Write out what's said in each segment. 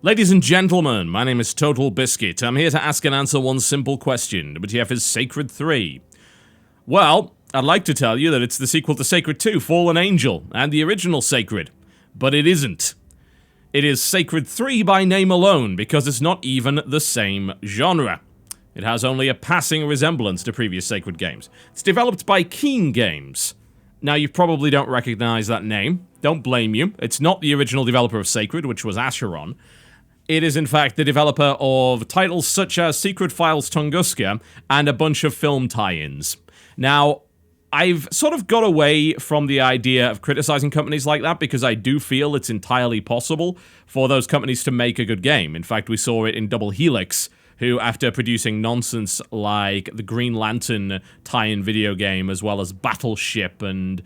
Ladies and gentlemen, my name is TotalBiscuit. I'm here to ask and answer one simple question. WTF is Sacred 3? Well, I'd like to tell you that it's the sequel to Sacred 2, Fallen Angel, and the original Sacred. But it isn't. It is Sacred 3 by name alone, because it's not even the same genre. It has only a passing resemblance to previous Sacred games. It's developed by Keen Games. Now, you probably don't recognize that name. Don't blame you. It's not the original developer of Sacred, which was Acheron. It is, in fact, the developer of titles such as Secret Files Tunguska and a bunch of film tie-ins. Now, I've sort of got away from the idea of criticizing companies like that because I do feel it's entirely possible for those companies to make a good game. In fact, we saw it in Double Helix, who, after producing nonsense like the Green Lantern tie-in video game, as well as Battleship and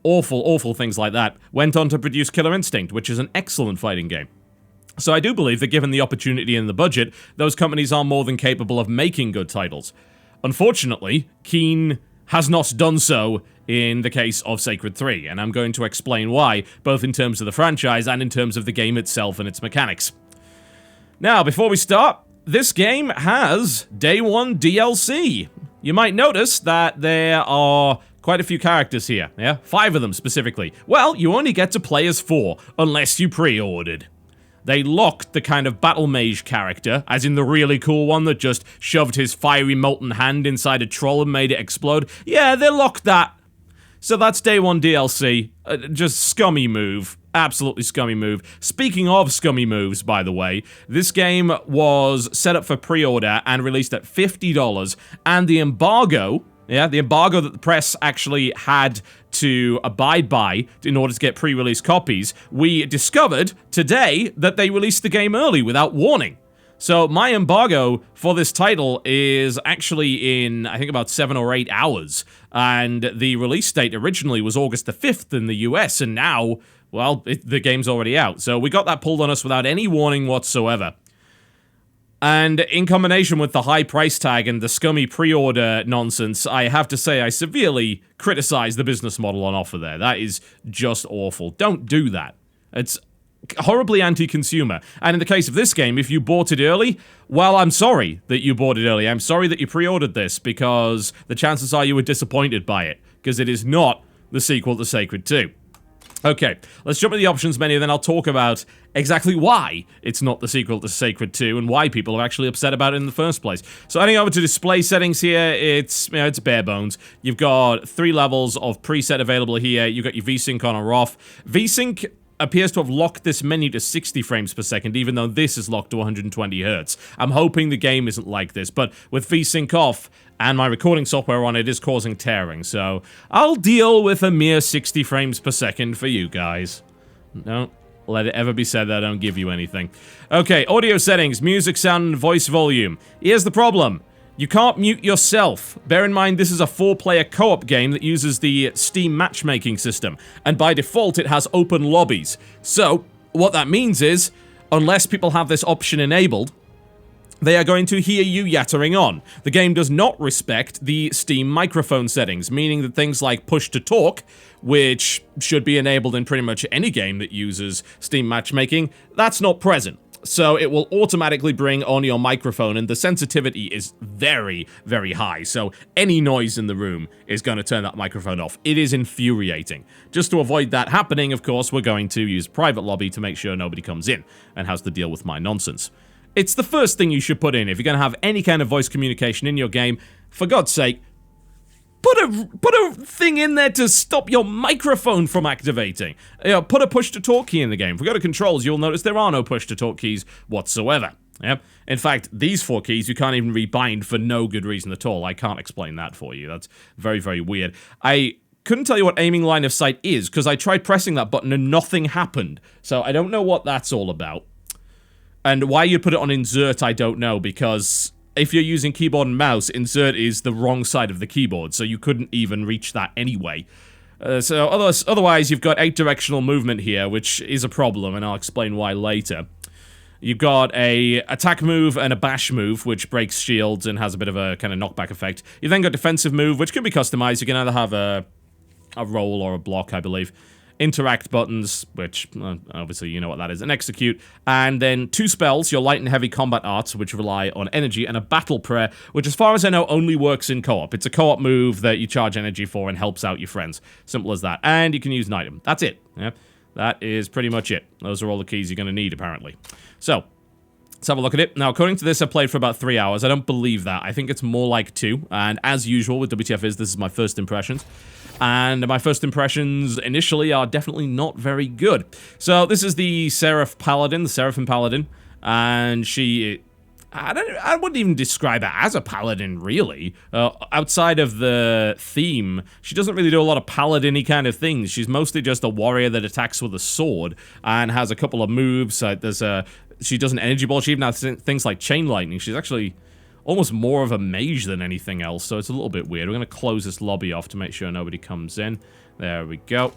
awful things like that, went on to produce Killer Instinct, which is an excellent fighting game. So I do believe that given the opportunity and the budget, those companies are more than capable of making good titles. Unfortunately, Keen has not done so in the case of Sacred 3, and I'm going to explain why, both in terms of the franchise and in terms of the game itself and its mechanics. Now, before we start, this game has Day 1 DLC. You might notice that there are quite a few characters here, yeah? 5 of them specifically. Well, you only get to play as 4, unless you pre-ordered. They locked the kind of battle mage character, as in the really cool one that just shoved his fiery molten hand inside a troll and made it explode. Yeah, they locked that. So that's Day 1 DLC. Just scummy move. Absolutely scummy move. Speaking of scummy moves, by the way, this game was set up for pre-order and released at $50, and the embargo that the press actually had to abide by in order to get pre-release copies, we discovered today that they released the game early without warning. So my embargo for this title is actually in, I think, about 7 or 8 hours. And the release date originally was August the 5th in the US, and now, well, the game's already out. So we got that pulled on us without any warning whatsoever. And in combination with the high price tag and the scummy pre-order nonsense, I have to say I severely criticize the business model on offer there. That is just awful. Don't do that. It's horribly anti-consumer. And in the case of this game, if you bought it early, well, I'm sorry that you bought it early. I'm sorry that you pre-ordered this, because the chances are you were disappointed by it, because it is not the sequel to Sacred 2. Okay, let's jump into the options menu, then I'll talk about exactly why it's not the sequel to Sacred 2 and why people are actually upset about it in the first place. So heading over to display settings here, it's bare bones. You've got 3 levels of preset available here. You've got your VSync on or off. VSync appears to have locked this menu to 60 frames per second, even though this is locked to 120 Hz. I'm hoping the game isn't like this, but with VSync off, and my recording software on it is causing tearing, so I'll deal with a mere 60 frames per second for you guys. Don't let it ever be said that I don't give you anything. Okay, audio settings, music, sound, and voice volume. Here's the problem. You can't mute yourself. Bear in mind, this is a 4-player co-op game that uses the Steam matchmaking system, and by default, it has open lobbies. So, what that means is, unless people have this option enabled, they are going to hear you yattering on. The game does not respect the Steam microphone settings, meaning that things like push-to-talk, which should be enabled in pretty much any game that uses Steam matchmaking, that's not present. So it will automatically bring on your microphone, and the sensitivity is very, very high. So any noise in the room is going to turn that microphone off. It is infuriating. Just to avoid that happening, of course, we're going to use private lobby to make sure nobody comes in and has to deal with my nonsense. It's the first thing you should put in if you're going to have any kind of voice communication in your game. For God's sake, put a thing in there to stop your microphone from activating. Put a push-to-talk key in the game. If we go to controls, you'll notice there are no push-to-talk keys whatsoever. Yeah? In fact, these 4 keys you can't even rebind for no good reason at all. I can't explain that for you. That's very, very weird. I couldn't tell you what aiming line of sight is, because I tried pressing that button and nothing happened. So I don't know what that's all about. And why you put it on insert, I don't know, because if you're using keyboard and mouse, insert is the wrong side of the keyboard, so you couldn't even reach that anyway. So otherwise, you've got 8-directional movement here, which is a problem, and I'll explain why later. You've got a attack move and a bash move, which breaks shields and has a bit of a kind of knockback effect. You've then got defensive move, which can be customized. You can either have a roll or a block, I believe. interact buttons, which obviously you know what that is, and execute, and then 2 spells, your light and heavy combat arts, which rely on energy, and a battle prayer, which as far as I know only works in co-op. It's a co-op move that you charge energy for and helps out your friends. Simple as that. And you can use an item. That's it. Yeah, that is pretty much it. Those are all the keys you're going to need, apparently. So, let's have a look at it. Now, according to this, I played for about 3 hours. I don't believe that. I think it's more like 2. And as usual with WTF Is, this is my first impressions. And my first impressions initially are definitely not very good. So this is the Seraphim Paladin, and she, I wouldn't even describe her as a paladin, really. Outside of the theme, she doesn't really do a lot of paladin-y kind of things. She's mostly just a warrior that attacks with a sword, and has a couple of moves. She does an energy ball. She even has things like chain lightning. She's actually almost more of a mage than anything else, so it's a little bit weird. We're going to close this lobby off to make sure nobody comes in. There we go.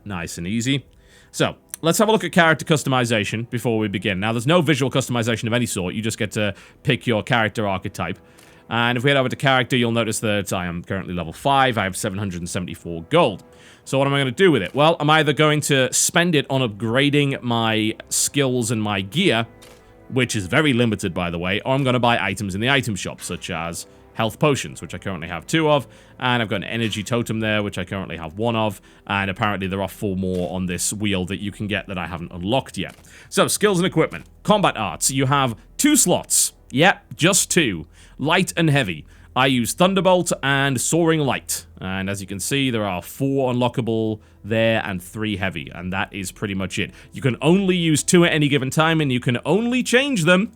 Nice and easy. So, let's have a look at character customization before we begin. Now, there's no visual customization of any sort. You just get to pick your character archetype. And if we head over to character, you'll notice that I am currently level 5. I have 774 gold. So what am I going to do with it? Well, I'm either going to spend it on upgrading my skills and my gear, which is very limited, by the way, or I'm going to buy items in the item shop, such as health potions, which I currently have 2 of, and I've got an energy totem there, which I currently have 1 of, and apparently there are 4 more on this wheel that you can get that I haven't unlocked yet. So, skills and equipment. Combat arts. You have 2 slots. Yep, just 2. Light and heavy. I use Thunderbolt and Soaring Light, and as you can see, there are 4 unlockable there and 3 heavy, and that is pretty much it. You can only use 2 at any given time, and you can only change them,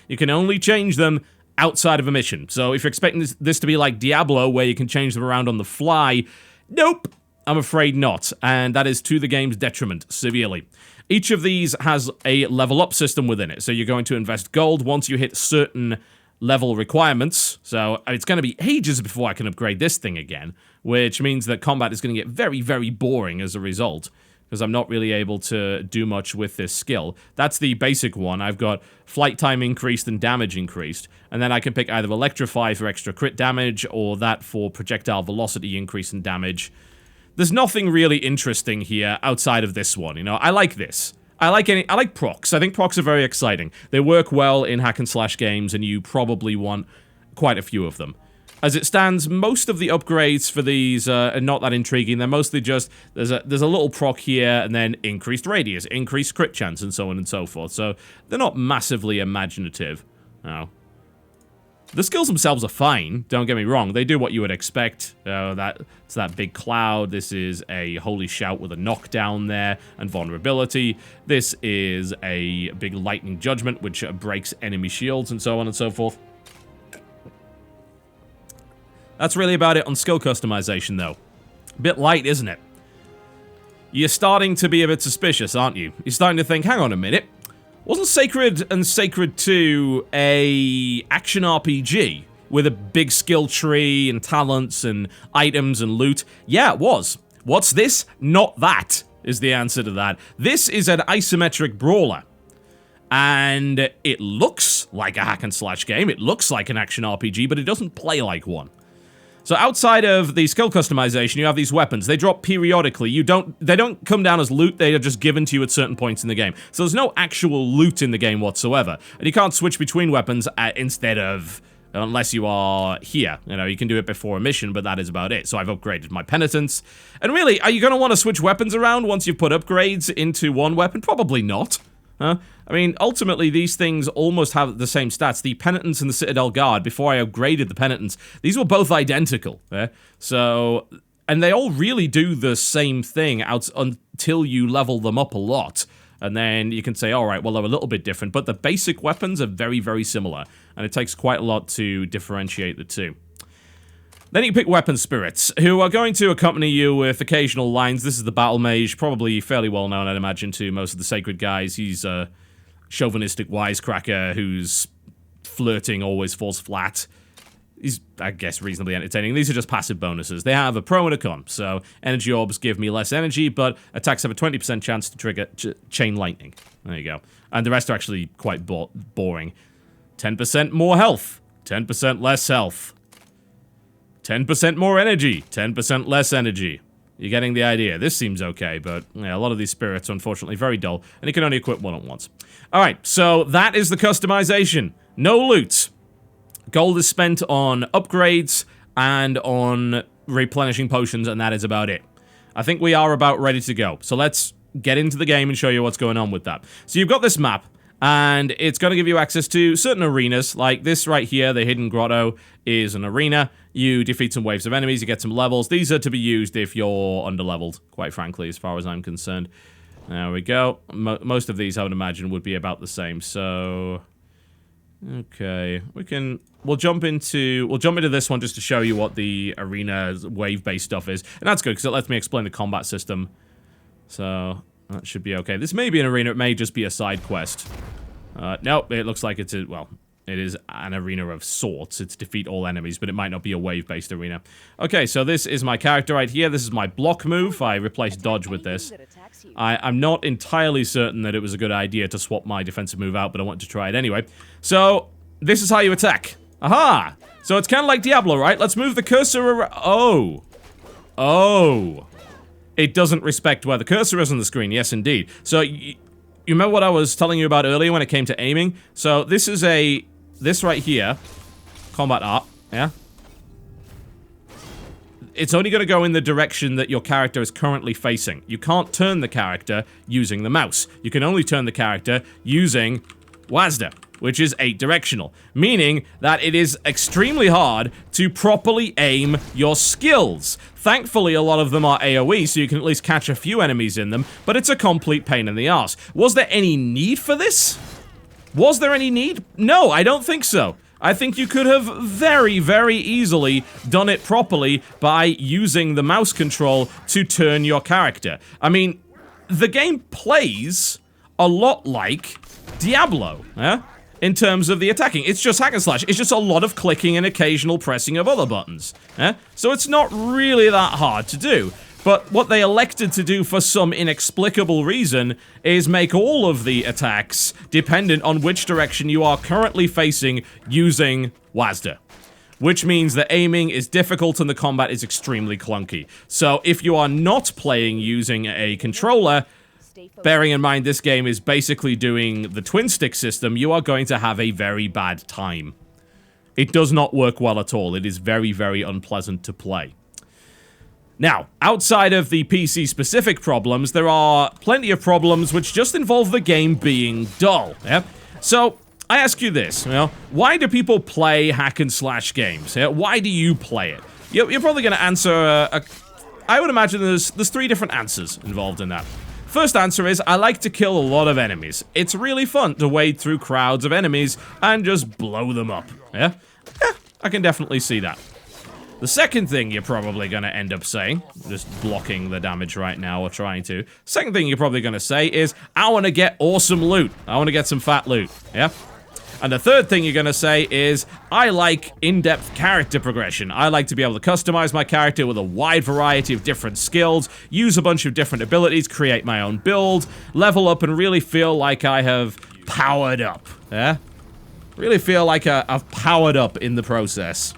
you can only change them outside of a mission. So if you're expecting this to be like Diablo, where you can change them around on the fly, nope, I'm afraid not, and that is to the game's detriment, severely. Each of these has a level up system within it, so you're going to invest gold once you hit certain level requirements, so it's going to be ages before I can upgrade this thing again, which means that combat is going to get very, very boring as a result, because I'm not really able to do much with this skill. That's the basic one. I've got flight time increased and damage increased, and then I can pick either Electrify for extra crit damage, or that for projectile velocity increase and damage. There's nothing really interesting here outside of this one, you know. I like this. I like procs. I think procs are very exciting. They work well in hack and slash games, and you probably want quite a few of them. As it stands, most of the upgrades for these are not that intriguing. They're mostly just, there's a little proc here, and then increased radius, increased crit chance, and so on and so forth. So, they're not massively imaginative. No. The skills themselves are fine, don't get me wrong. They do what you would expect. It's that big cloud. This is a holy shout with a knockdown there and vulnerability. This is a big lightning judgment, which breaks enemy shields and so on and so forth. That's really about it on skill customization, though. A bit light, isn't it? You're starting to be a bit suspicious, aren't you? You're starting to think, hang on a minute. Wasn't Sacred and Sacred 2 a action RPG with a big skill tree and talents and items and loot? Yeah, it was. What's this? Not that, is the answer to that. This is an isometric brawler. And it looks like a hack and slash game. It looks like an action RPG, but it doesn't play like one. So outside of the skill customization, you have these weapons. They drop periodically. They don't come down as loot. They are just given to you at certain points in the game. So there's no actual loot in the game whatsoever. And you can't switch between weapons instead of, unless you are here. You know, you can do it before a mission, but that is about it. So I've upgraded my penitence. And really, are you going to want to switch weapons around once you've put upgrades into one weapon? Probably not. Huh? I mean, ultimately, these things almost have the same stats. The Penitence and the Citadel Guard, before I upgraded the Penitence, these were both identical. So, and they all really do the same thing until you level them up a lot. And then you can say, all right, well, they're a little bit different. But the basic weapons are very, very similar. And it takes quite a lot to differentiate the two. Then you pick weapon spirits, who are going to accompany you with occasional lines. This is the battle mage, probably fairly well known, I'd imagine, to most of the sacred guys. He's a chauvinistic wisecracker whose flirting always falls flat. He's, I guess, reasonably entertaining. These are just passive bonuses. They have a pro and a con. So, energy orbs give me less energy, but attacks have a 20% chance to trigger chain lightning. There you go. And the rest are actually quite boring. 10% more health. 10% less health. 10% more energy, 10% less energy. You're getting the idea. This seems okay, but yeah, a lot of these spirits are unfortunately very dull, and you can only equip one at once. Alright, so that is the customization. No loot. Gold is spent on upgrades and on replenishing potions, and that is about it. I think we are about ready to go. So let's get into the game and show you what's going on with that. So you've got this map, and it's going to give you access to certain arenas, like this right here, the Hidden Grotto is an arena. You defeat some waves of enemies, you get some levels. These are to be used if you're under-leveled, quite frankly, as far as I'm concerned. There we go. Most of these, I would imagine, would be about the same, so... Okay, we'll jump into this one just to show you what the arena wave-based stuff is. And that's good, because it lets me explain the combat system. So... that should be okay. This may be an arena, it may just be a side quest. Nope, it looks like it's a, well, it is an arena of sorts. It's defeat all enemies, but it might not be a wave-based arena. Okay, so this is my character right here. This is my block move. I replaced dodge with this. I'm not entirely certain that it was a good idea to swap my defensive move out, but I want to try it anyway. So, this is how you attack. Aha! So it's kind of like Diablo, right? Let's move the cursor around. Oh. Oh. It doesn't respect where the cursor is on the screen. Yes, indeed. So, you remember what I was telling you about earlier when it came to aiming? So, this is this right here, combat art, yeah? It's only going to go in the direction that your character is currently facing. You can't turn the character using the mouse. You can only turn the character using WASD, which is 8-directional, meaning that it is extremely hard to properly aim your skills. Thankfully, a lot of them are AoE, so you can at least catch a few enemies in them, but it's a complete pain in the arse. Was there any need for this? Was there any need? No, I don't think so. I think you could have very, very easily done it properly by using the mouse control to turn your character. I mean, the game plays a lot like Diablo, yeah? In terms of the attacking. It's just hack and slash. It's just a lot of clicking and occasional pressing of other buttons. Yeah? So it's not really that hard to do. But what they elected to do for some inexplicable reason is make all of the attacks dependent on which direction you are currently facing using WASD. Which means that aiming is difficult and the combat is extremely clunky. So if you are not playing using a controller, bearing in mind this game is basically doing the twin stick system, you are going to have a very bad time. It does not work well at all. It is very, very unpleasant to play. Now, outside of the PC-specific problems, there are plenty of problems which just involve the game being dull, yeah? So, I ask you this, you know, why do people play hack and slash games? Yeah? Why do you play it? You're probably going to answer I would imagine there's 3 different answers involved in that. First answer is, I like to kill a lot of enemies. It's really fun to wade through crowds of enemies and just blow them up, yeah? Yeah, I can definitely see that. The second thing you're probably going to end up saying, just blocking the damage right now, or trying to. Second thing you're probably going to say is, I want to get awesome loot. I want to get some fat loot, yeah? And the third thing you're going to say is, I like in-depth character progression. I like to be able to customize my character with a wide variety of different skills, use a bunch of different abilities, create my own build, level up, and really feel like I have powered up, yeah? Really feel like I've powered up in the process.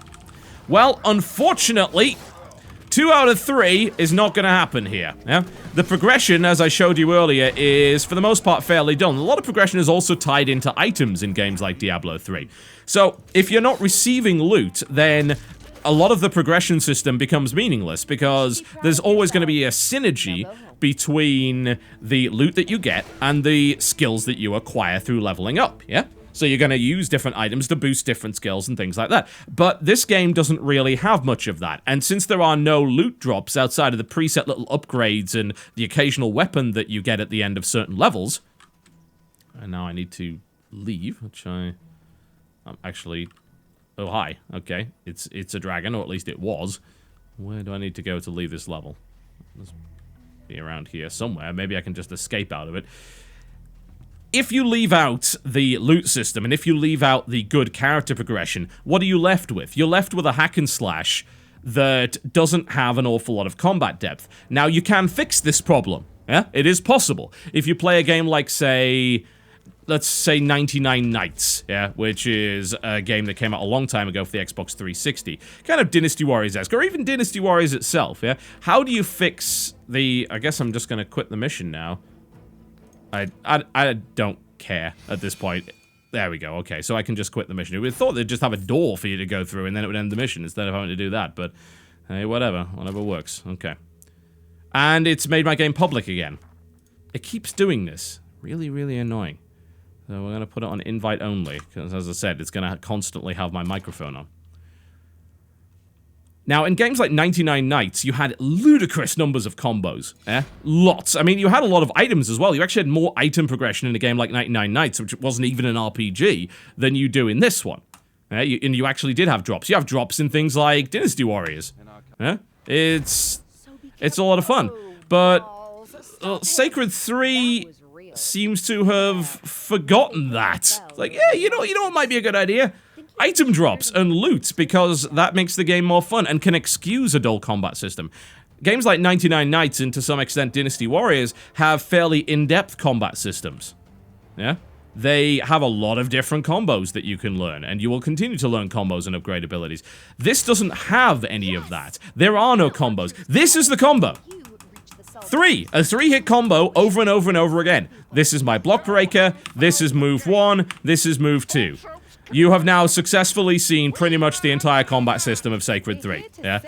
Well, unfortunately, 2 out of 3 is not going to happen here, yeah? The progression, as I showed you earlier, is, for the most part, fairly done. A lot of progression is also tied into items in games like Diablo 3. So, if you're not receiving loot, then a lot of the progression system becomes meaningless, because there's always going to be a synergy between the loot that you get and the skills that you acquire through leveling up, yeah? So you're going to use different items to boost different skills and things like that. But this game doesn't really have much of that. And since there are no loot drops outside of the preset little upgrades and the occasional weapon that you get at the end of certain levels... And now I need to leave, which I'm actually... Oh, hi. Okay. It's a dragon, or at least it was. Where do I need to go to leave this level? Must be around here somewhere. Maybe I can just escape out of it. If you leave out the loot system, and if you leave out the good character progression, what are you left with? You're left with a hack and slash that doesn't have an awful lot of combat depth. Now, you can fix this problem, yeah? It is possible. If you play a game like, say, let's say 99 Nights, yeah, which is a game that came out a long time ago for the Xbox 360. Kind of Dynasty Warriors-esque, or even Dynasty Warriors itself, yeah? How do you fix the... I guess I'm just gonna quit the mission now. I don't care at this point. There we go, okay, so I can just quit the mission. We thought they'd just have a door for you to go through and then it would end the mission instead of having to do that, but hey, whatever works, okay. And it's made my game public again. It keeps doing this. Really, really annoying. So we're going to put it on invite only, because as I said, it's going to constantly have my microphone on. Now, in games like 99 Nights, you had ludicrous numbers of combos. Lots. I mean, you had a lot of items as well. You actually had more item progression in a game like 99 Nights, which wasn't even an RPG, than you do in this one. And you actually did have drops. You have drops in things like Dynasty Warriors. It's a lot of fun. But Sacred 3... seems to have forgotten that. It's like, yeah, you know what might be a good idea? Item drops and loot, because that makes the game more fun and can excuse a dull combat system. Games like 99 Nights and to some extent Dynasty Warriors have fairly in-depth combat systems. Yeah? They have a lot of different combos that you can learn, and you will continue to learn combos and upgrade abilities. This doesn't have any of that. There are no combos. This is the combo. A three-hit combo over and over and over again. This is my block breaker, this is move 1, this is move 2. You have now successfully seen pretty much the entire combat system of Sacred 3, yeah?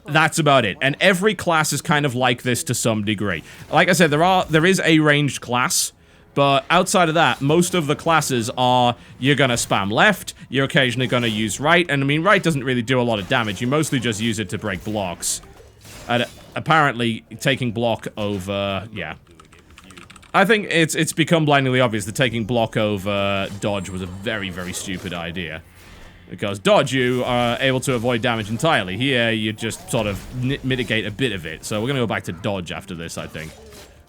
That's about it, and every class is kind of like this to some degree. Like I said, there is a ranged class, but outside of that, most of the classes are, you're gonna spam left, you're occasionally gonna use right, and I mean, right doesn't really do a lot of damage, you mostly just use it to break blocks. And apparently, taking block over... yeah. I think it's become blindingly obvious that taking block over dodge was a very, very stupid idea. Because dodge, you are able to avoid damage entirely. Here, you just sort of mitigate a bit of it. So we're going to go back to dodge after this, I think.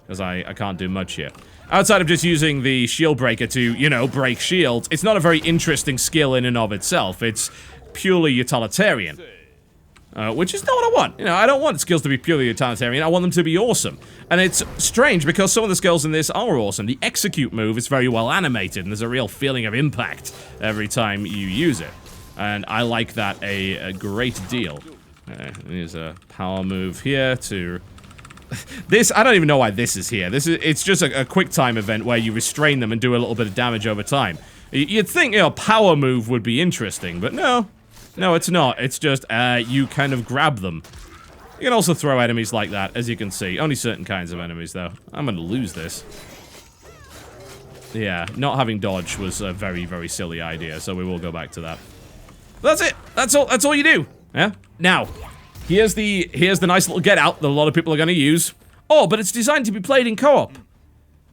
Because I can't do much here. Outside of just using the shield breaker to, you know, break shields, it's not a very interesting skill in and of itself. It's purely utilitarian. Which is not what I want. You know, I don't want skills to be purely utilitarian. I want them to be awesome. And it's strange because some of the skills in this are awesome. The execute move is very well animated, and there's a real feeling of impact every time you use it. And I like that a great deal. There's a power move here to... this, I don't even know why this is here. It's just a quick time event where you restrain them and do a little bit of damage over time. You'd think, you know, a power move would be interesting, but no. No, it's not. It's just, you kind of grab them. You can also throw enemies like that, as you can see. Only certain kinds of enemies, though. I'm gonna lose this. Yeah, not having dodge was a very, very silly idea, so we will go back to that. That's it! That's all you do! Yeah? Now, here's the nice little get-out that a lot of people are gonna use. Oh, but it's designed to be played in co-op.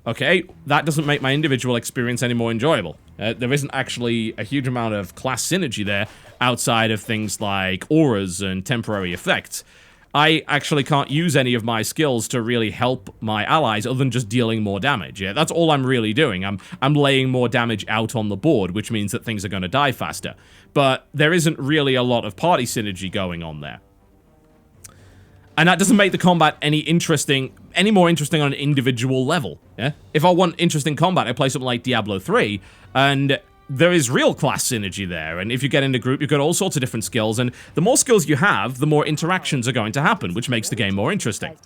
Okay, that doesn't make my individual experience any more enjoyable. There isn't actually a huge amount of class synergy there, outside of things like auras and temporary effects. I actually can't use any of my skills to really help my allies other than just dealing more damage. Yeah, that's all I'm really doing. I'm laying more damage out on the board, which means that things are going to die faster. But there isn't really a lot of party synergy going on there. And that doesn't make the combat any more interesting on an individual level. Yeah? If I want interesting combat, I play something like Diablo 3, and there is real class synergy there, and if you get in a group, you've got all sorts of different skills, and the more skills you have, the more interactions are going to happen, which makes the game more interesting.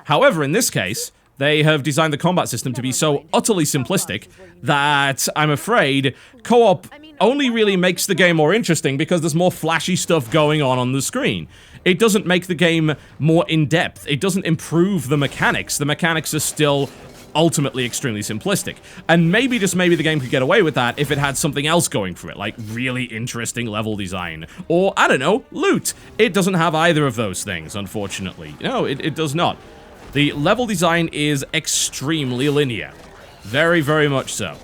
However, in this case, they have designed the combat system to be so utterly simplistic that I'm afraid co-op only really makes the game more interesting because there's more flashy stuff going on the screen. It doesn't make the game more in-depth. It doesn't improve the mechanics. The mechanics are still ultimately extremely simplistic. And maybe, just maybe, the game could get away with that if it had something else going for it, like really interesting level design. Or, I don't know, loot. It doesn't have either of those things, unfortunately. No, it does not. The level design is extremely linear. Very, very much so.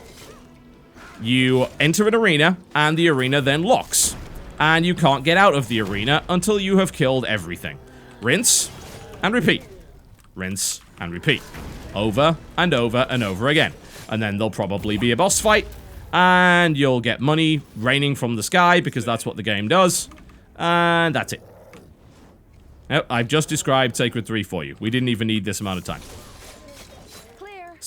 You enter an arena, and the arena then locks. And you can't get out of the arena until you have killed everything. Rinse, and repeat. Rinse, and repeat. Over, and over, and over again. And then there'll probably be a boss fight, and you'll get money raining from the sky, because that's what the game does. And that's it. Yep, I've just described Sacred 3 for you. We didn't even need this amount of time.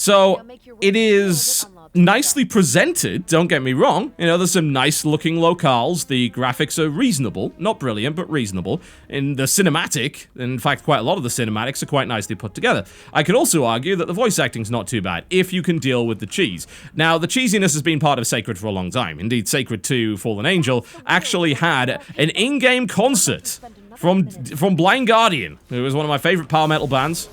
So, it is nicely presented, don't get me wrong. You know, there's some nice looking locales. The graphics are reasonable. Not brilliant, but reasonable. In the cinematic, in fact, quite a lot of the cinematics are quite nicely put together. I could also argue that the voice acting's not too bad, if you can deal with the cheese. Now, the cheesiness has been part of Sacred for a long time. Indeed, Sacred 2 Fallen Angel actually had an in-game concert from Blind Guardian, who was one of my favorite power metal bands.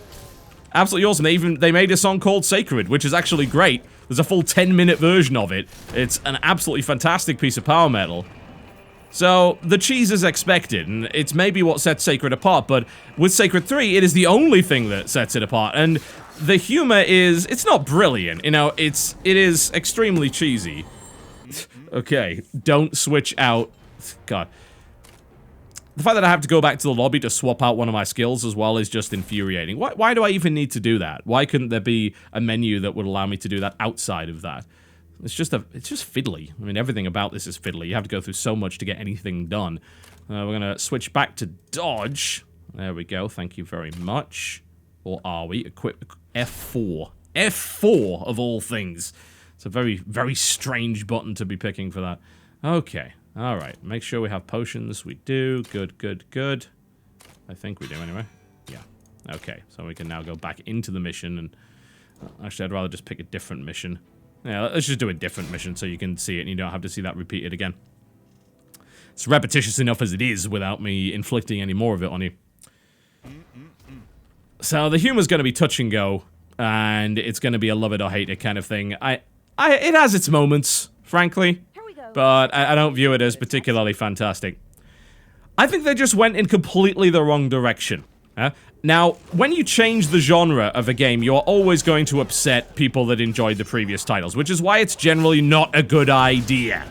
Absolutely awesome. They made a song called Sacred, which is actually great. There's a full 10-minute version of it. It's an absolutely fantastic piece of power metal. So, the cheese is expected, and it's maybe what sets Sacred apart, but with Sacred 3, it is the only thing that sets it apart, and the humor is, it's not brilliant, you know, it is extremely cheesy. Okay, don't switch out, God. The fact that I have to go back to the lobby to swap out one of my skills as well is just infuriating. Why do I even need to do that? Why couldn't there be a menu that would allow me to do that outside of that? It's just fiddly. I mean, everything about this is fiddly. You have to go through so much to get anything done. We're gonna switch back to dodge. There we go. Thank you very much. Or are we? Equip F4. F4 of all things. It's a very, very strange button to be picking for that. Okay. Alright, make sure we have potions. We do. Good, good, good. I think we do, anyway. Yeah. Okay, so we can now go back into the mission, and... actually, I'd rather just pick a different mission. Yeah, let's just do a different mission so you can see it, and you don't have to see that repeated again. It's repetitious enough as it is, without me inflicting any more of it on you. So, the humor's gonna be touch and go, and it's gonna be a love it or hate it kind of thing. It has its moments, frankly. But I don't view it as particularly fantastic. I think they just went in completely the wrong direction. Now, when you change the genre of a game, you're always going to upset people that enjoyed the previous titles, which is why it's generally not a good idea.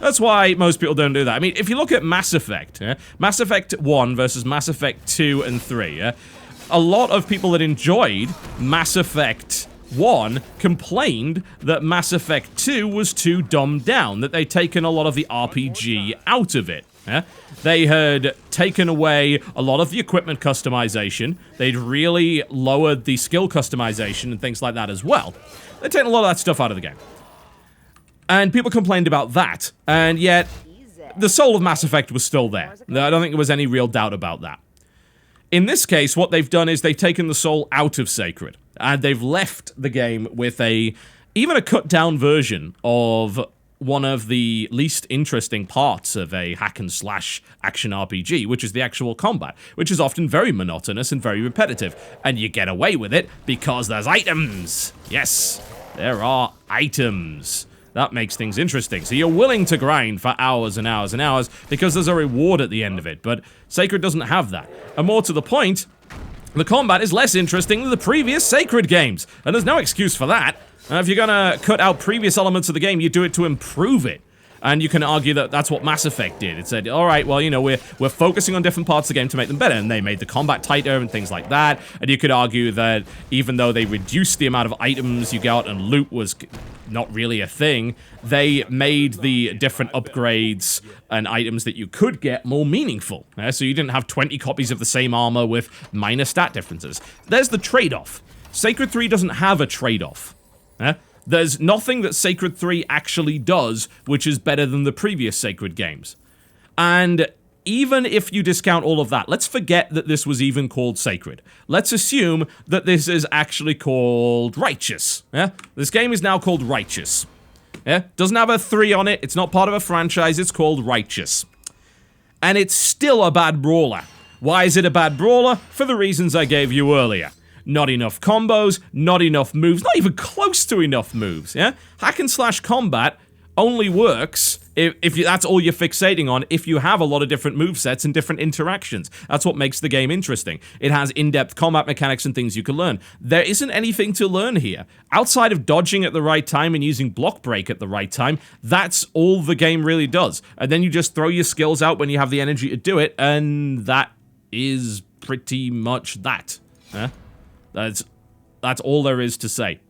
That's why most people don't do that. I mean, if you look at Mass Effect, Mass Effect 1 versus Mass Effect 2 and 3, a lot of people that enjoyed Mass Effect 1 complained that Mass Effect 2 was too dumbed down, that they'd taken a lot of the RPG out of it. They had taken away a lot of the equipment customization, they'd really lowered the skill customization and things like that as well. They'd taken a lot of that stuff out of the game. And people complained about that, and yet the soul of Mass Effect was still there. I don't think there was any real doubt about that. In this case, what they've done is they've taken the soul out of Sacred, and they've left the game with even a cut-down version of one of the least interesting parts of a hack-and-slash action RPG, which is the actual combat, which is often very monotonous and very repetitive, and you get away with it because there's items! Yes, there are items. That makes things interesting. So you're willing to grind for hours and hours and hours because there's a reward at the end of it, but Sacred doesn't have that. And more to the point, the combat is less interesting than the previous Sacred games, and there's no excuse for that. If you're gonna cut out previous elements of the game, you do it to improve it. And you can argue that that's what Mass Effect did. It said, alright, well, you know, we're focusing on different parts of the game to make them better, and they made the combat tighter and things like that. And you could argue that even though they reduced the amount of items you got and loot was not really a thing, they made the different upgrades and items that you could get more meaningful. So you didn't have 20 copies of the same armor with minor stat differences. There's the trade-off. Sacred 3 doesn't have a trade-off. There's nothing that Sacred 3 actually does which is better than the previous Sacred games. And even if you discount all of that, let's forget that this was even called Sacred. Let's assume that this is actually called Righteous. This game is now called Righteous. Doesn't have a 3 on it, it's not part of a franchise, it's called Righteous. And it's still a bad brawler. Why is it a bad brawler? For the reasons I gave you earlier. Not enough combos, not enough moves, not even close to enough moves, Hack and slash combat only works if that's all you're fixating on, if you have a lot of different movesets and different interactions. That's what makes the game interesting. It has in-depth combat mechanics and things you can learn. There isn't anything to learn here. Outside of dodging at the right time and using block break at the right time, that's all the game really does. And then you just throw your skills out when you have the energy to do it, and that is pretty much that. That's all there is to say.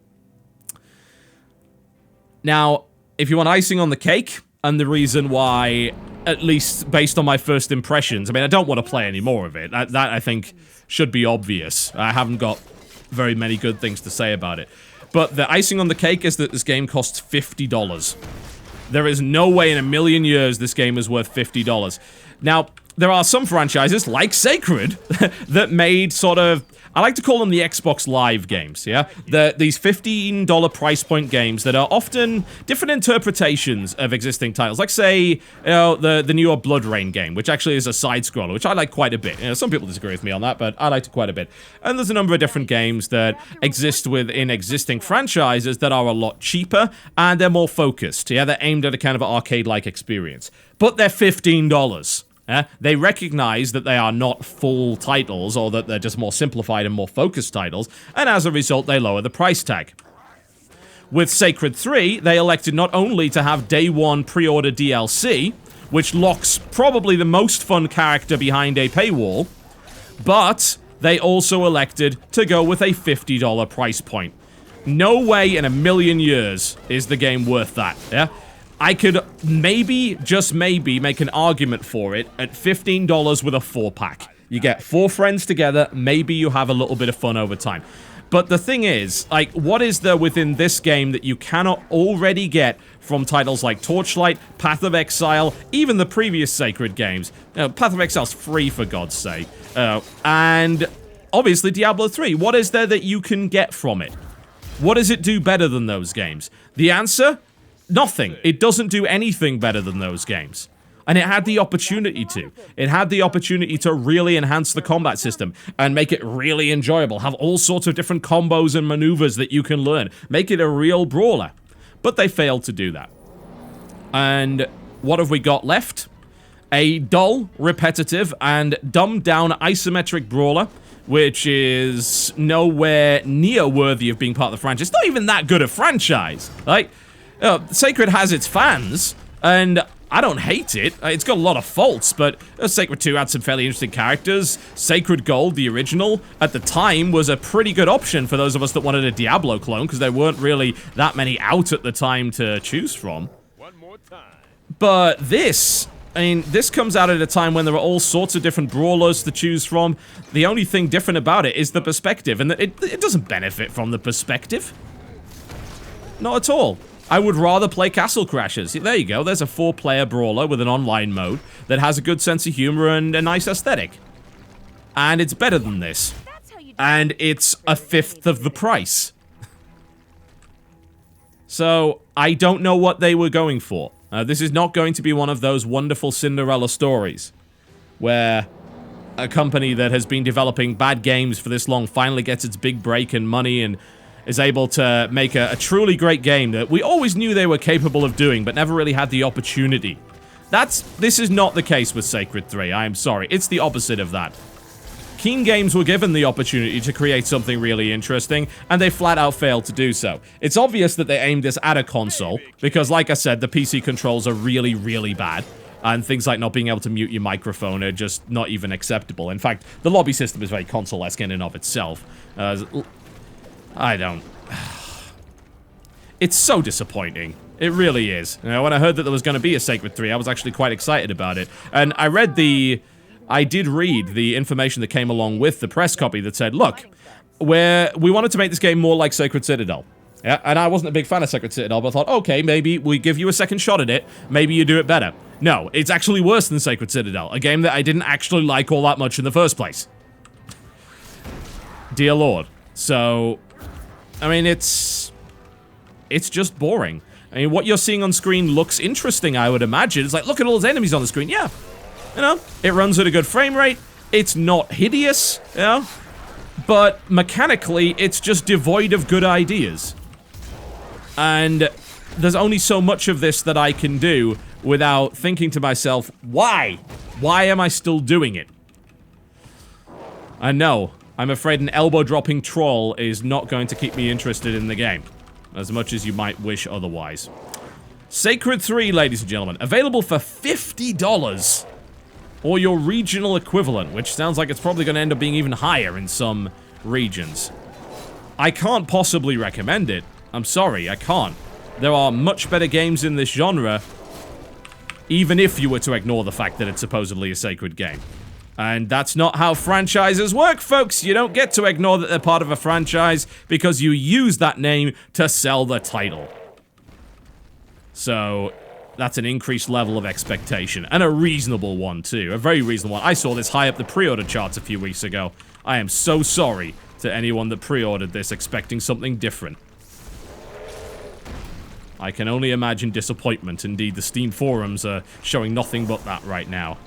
Now, if you want icing on the cake, and the reason why, at least based on my first impressions, I mean, I don't want to play any more of it. That I think should be obvious. I haven't got very many good things to say about it. But the icing on the cake is that this game costs $50. There is no way in a million years this game is worth $50. Now, there are some franchises, like Sacred, that made sort of... I like to call them the Xbox Live games, yeah? These $15 price point games that are often different interpretations of existing titles. Like, say, you know, the newer Blood Rain game, which actually is a side-scroller, which I like quite a bit. You know, some people disagree with me on that, but I liked it quite a bit. And there's a number of different games that exist within existing franchises that are a lot cheaper, and they're more focused. Yeah, they're aimed at a kind of arcade-like experience. But they're $15. They recognize that they are not full titles, or that they're just more simplified and more focused titles, and as a result, they lower the price tag. With Sacred 3, they elected not only to have day one pre-order DLC, which locks probably the most fun character behind a paywall, but they also elected to go with a $50 price point. No way in a million years is the game worth that, yeah? I could maybe, just maybe, make an argument for it at $15 with a 4-pack. You get 4 friends together, maybe you have a little bit of fun over time. But the thing is, like, what is there within this game that you cannot already get from titles like Torchlight, Path of Exile, even the previous Sacred games? Path of Exile's free, for God's sake. And obviously Diablo 3. What is there that you can get from it? What does it do better than those games? The answer? Nothing. It doesn't do anything better than those games. And it had the opportunity to. It had the opportunity to really enhance the combat system and make it really enjoyable. Have all sorts of different combos and maneuvers that you can learn. Make it a real brawler. But they failed to do that. And what have we got left? A dull, repetitive, and dumbed-down isometric brawler, which is nowhere near worthy of being part of the franchise. It's not even that good a franchise. Like... Sacred has its fans, and I don't hate it. It's got a lot of faults, but Sacred 2 had some fairly interesting characters. Sacred Gold, the original, at the time was a pretty good option for those of us that wanted a Diablo clone, because there weren't really that many out at the time to choose from. One more time. But this... I mean, this comes out at a time when there are all sorts of different brawlers to choose from. The only thing different about it is the perspective, and it doesn't benefit from the perspective. Not at all. I would rather play Castle Crashers. There you go, there's a 4-player brawler with an online mode that has a good sense of humor and a nice aesthetic. And it's better than this. And it's a 1/5 of the price. So, I don't know what they were going for. This is not going to be one of those wonderful Cinderella stories, where a company that has been developing bad games for this long finally gets its big break and money and is able to make a truly great game that we always knew they were capable of doing, but never really had the opportunity. This is not the case with Sacred 3, I am sorry. It's the opposite of that. Keen Games were given the opportunity to create something really interesting, and they flat out failed to do so. It's obvious that they aimed this at a console, because like I said, the PC controls are really, really bad. And things like not being able to mute your microphone are just not even acceptable. In fact, the lobby system is very console-esque in and of itself. I don't... It's so disappointing. It really is. You know, when I heard that there was going to be a Sacred 3, I was actually quite excited about it. And I did read the information that came along with the press copy that said, look, we wanted to make this game more like Sacred Citadel. Yeah, and I wasn't a big fan of Sacred Citadel, but I thought, okay, maybe we give you a second shot at it. Maybe you do it better. No, it's actually worse than Sacred Citadel, a game that I didn't actually like all that much in the first place. Dear Lord. So... I mean, it's just boring. I mean, what you're seeing on screen looks interesting, I would imagine. It's like, look at all those enemies on the screen. Yeah. You know, it runs at a good frame rate. It's not hideous, you know? But mechanically, it's just devoid of good ideas. And there's only so much of this that I can do without thinking to myself, why? Why am I still doing it? I know. I'm afraid an elbow-dropping troll is not going to keep me interested in the game, as much as you might wish otherwise. Sacred 3, ladies and gentlemen, available for $50, or your regional equivalent, which sounds like it's probably going to end up being even higher in some regions. I can't possibly recommend it. I'm sorry, I can't. There are much better games in this genre, even if you were to ignore the fact that it's supposedly a Sacred game. And that's not how franchises work, folks. You don't get to ignore that they're part of a franchise because you use that name to sell the title. So, that's an increased level of expectation. And a reasonable one, too. A very reasonable one. I saw this high up the pre-order charts a few weeks ago. I am so sorry to anyone that pre-ordered this expecting something different. I can only imagine disappointment. Indeed, the Steam forums are showing nothing but that right now.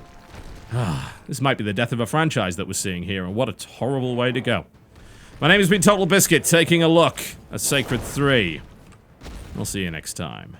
This might be the death of a franchise that we're seeing here, and what a horrible way to go. My name has been TotalBiscuit, taking a look at Sacred 3. We'll see you next time.